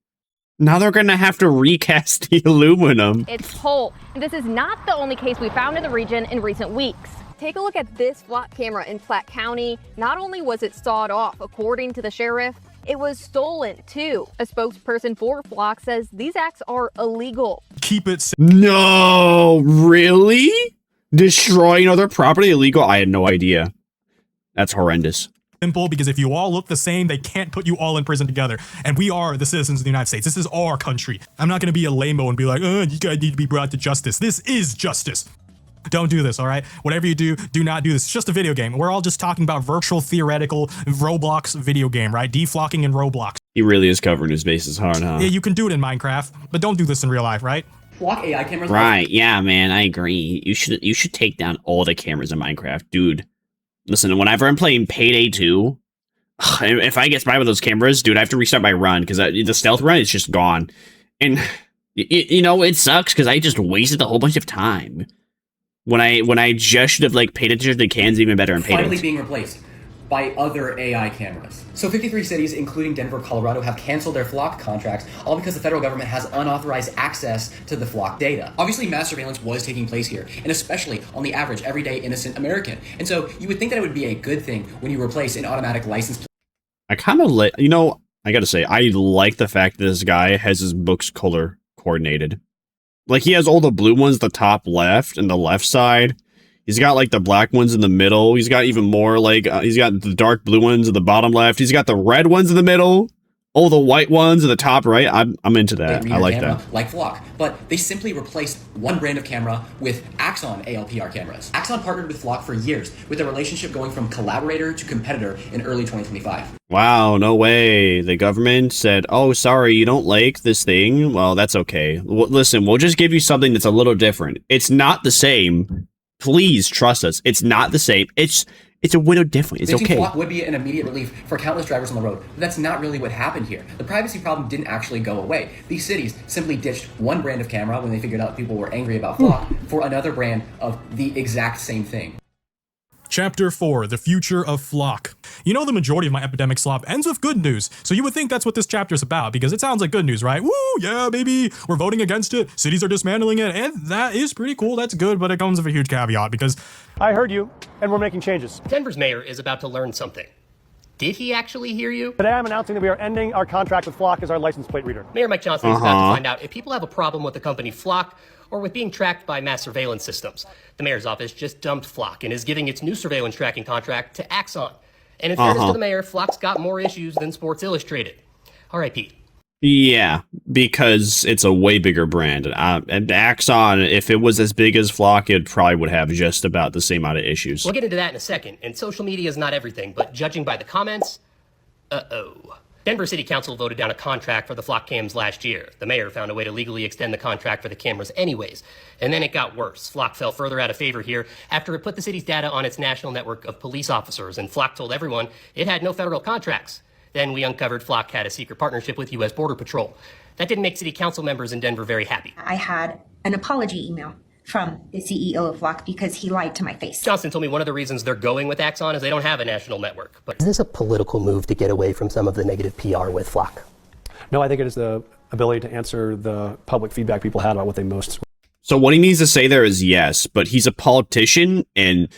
Now they're going to have to recast the aluminum. It's whole. And this is not the only case we found in the region in recent weeks. Take a look at this flock camera in Platte County. Not only was it sawed off, according to the sheriff, it was stolen too. A spokesperson for Flock says these acts are illegal. Keep it. No, really? Destroying other property illegal? I had no idea. That's horrendous. Simple, because if you all look the same, they can't put you all in prison together. And we are the citizens of the United States. This is our country. I'm not going to be a lambo and be like, you guys need to be brought to justice. This is justice. Don't do this, all right? Whatever you do, do not do this. It's just a video game. We're all just talking about virtual, theoretical Roblox video game, right? Deflocking in Roblox. He really is covering his bases hard, huh? Yeah, you can do it in Minecraft, but don't do this in real life, right? Flock AI cameras. Right, yeah, man, I agree. You should take down all the cameras in Minecraft. Dude, listen, whenever I'm playing Payday 2, if I get by with those cameras, dude, I have to restart my run, because the stealth run is just gone. And, you know, it sucks, because I just wasted a whole bunch of time. When I just should have, like, paid attention to the cans even better and paid Finally being replaced by other AI cameras. So 53 cities, including Denver, Colorado, have canceled their Flock contracts, all because the federal government has unauthorized access to the Flock data. Obviously, mass surveillance was taking place here, and especially on the average, everyday, innocent American. And so you would think that it would be a good thing when you replace an automatic license plate. I kind of like, you know, I gotta say, I like the fact that this guy has his books color coordinated. Like, he has all the blue ones the top left and the left side. He's got, like, the black ones in the middle. He's got even more, like, he's got the dark blue ones at the bottom left. He's got the red ones in the middle. Oh, the white ones at the top right. I'm into that. I like that. Like Flock, but they simply replaced one brand of camera with Axon ALPR cameras. Axon partnered with Flock for years, with their relationship going from collaborator to competitor in early 2025. Wow, no way. The government said, oh, sorry, you don't like this thing? Well, that's okay. Listen, we'll just give you something that's a little different. It's not the same. Please trust us. It's not the same. It's a little different. It's okay. Flock would be an immediate relief for countless drivers on the road, but that's not really what happened here. The privacy problem didn't actually go away. These cities simply ditched one brand of camera when they figured out people were angry about Flock for another brand of the exact same thing. Chapter 4, The Future of Flock. You know, the majority of my epidemic slop ends with good news, so you would think that's what this chapter is about, because it sounds like good news, right? Woo, yeah, baby, we're voting against it, cities are dismantling it, and that is pretty cool, that's good, but it comes with a huge caveat, because I heard you, and we're making changes. Denver's mayor is about to learn something. Did he actually hear you? Today I'm announcing that we are ending our contract with Flock as our license plate reader. Mayor Mike Johnson is about to find out if people have a problem with the company Flock or with being tracked by mass surveillance systems. The mayor's office just dumped Flock and is giving its new surveillance tracking contract to Axon. And in fairness to the mayor, Flock's got more issues than Sports Illustrated. R.I.P. Yeah, because it's a way bigger brand. And Axon, if it was as big as Flock, it probably would have just about the same amount of issues. We'll get into that in a second. And social media is not everything, but judging by the comments, Denver City Council voted down a contract for the Flock cams last year. The mayor found a way to legally extend the contract for the cameras anyways. And then it got worse. Flock fell further out of favor here after it put the city's data on its national network of police officers, and Flock told everyone it had no federal contracts. Then we uncovered Flock had a secret partnership with U.S. Border Patrol. That didn't make city council members in Denver very happy. I had an apology email from the CEO of Flock because he lied to my face. Johnson told me one of the reasons they're going with Axon is they don't have a national network. But is this a political move to get away from some of the negative PR with Flock? No, I think it is the ability to answer the public feedback people had about what they most... So what he needs to say there is yes, but he's a politician, and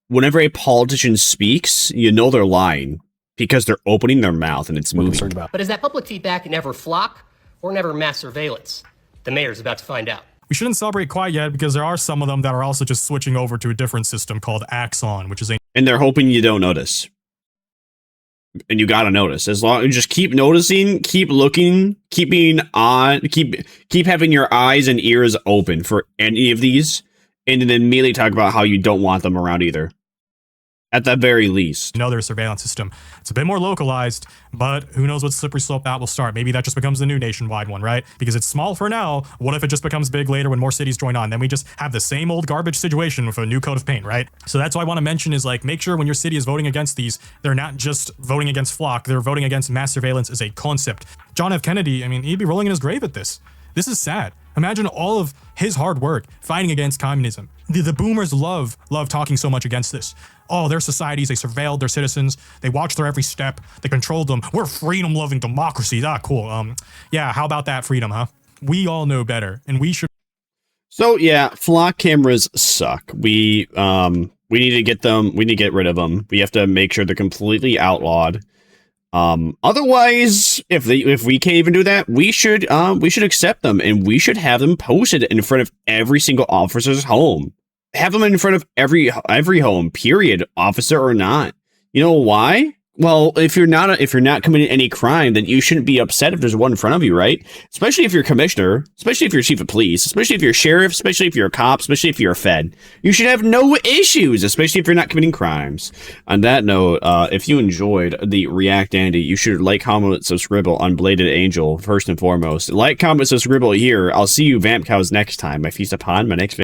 whenever a politician speaks, you know they're lying because they're opening their mouth and it's moving. But is that public feedback never Flock or never mass surveillance? The mayor's about to find out. we shouldn't celebrate quite yet because there are some of them that are also just switching over to a different system called Axon, which is a... And they're hoping you don't notice. And you gotta notice. As long as just keep noticing, keep looking, keep being on, keep having your eyes and ears open for any of these, and then immediately talk about how you don't want them around either. At the very least. Another surveillance system. It's a bit more localized, but who knows what slippery slope that will start. Maybe that just becomes the new nationwide one, right? Because it's small for now. What if it just becomes big later when more cities join on? Then we just have the same old garbage situation with a new coat of paint, right? So that's what I want to mention is like, make sure when your city is voting against these, they're not just voting against Flock, they're voting against mass surveillance as a concept. John F. Kennedy, I mean, he'd be rolling in his grave at this. This is sad. Imagine all of his hard work fighting against communism. The boomers love talking so much against this. Oh, their societies, they surveilled their citizens. They watched their every step. They controlled them. We're freedom-loving democracies. Ah, cool. Yeah, how about that freedom, huh? We all know better, and we should... So, yeah, flock cameras suck. We need to get them. We need to get rid of them. We have to make sure they're completely outlawed. Otherwise, if we can't even do that, we should accept them, and we should have them posted in front of every single officer's home. Have them in front of every home, period, officer or not. You know why? Well, if you're not committing any crime, then you shouldn't be upset if there's one in front of you, right? Especially if you're a commissioner, especially if you're chief of police, especially if you're a sheriff, especially if you're a cop, especially if you're a fed. You should have no issues, especially if you're not committing crimes. On that note, if you enjoyed the React Andy, you should like, comment, subscribe on Bladed Angel first and foremost. Like, comment, subscribe here. I'll see you Vamp Cows next time. I feast upon my next video.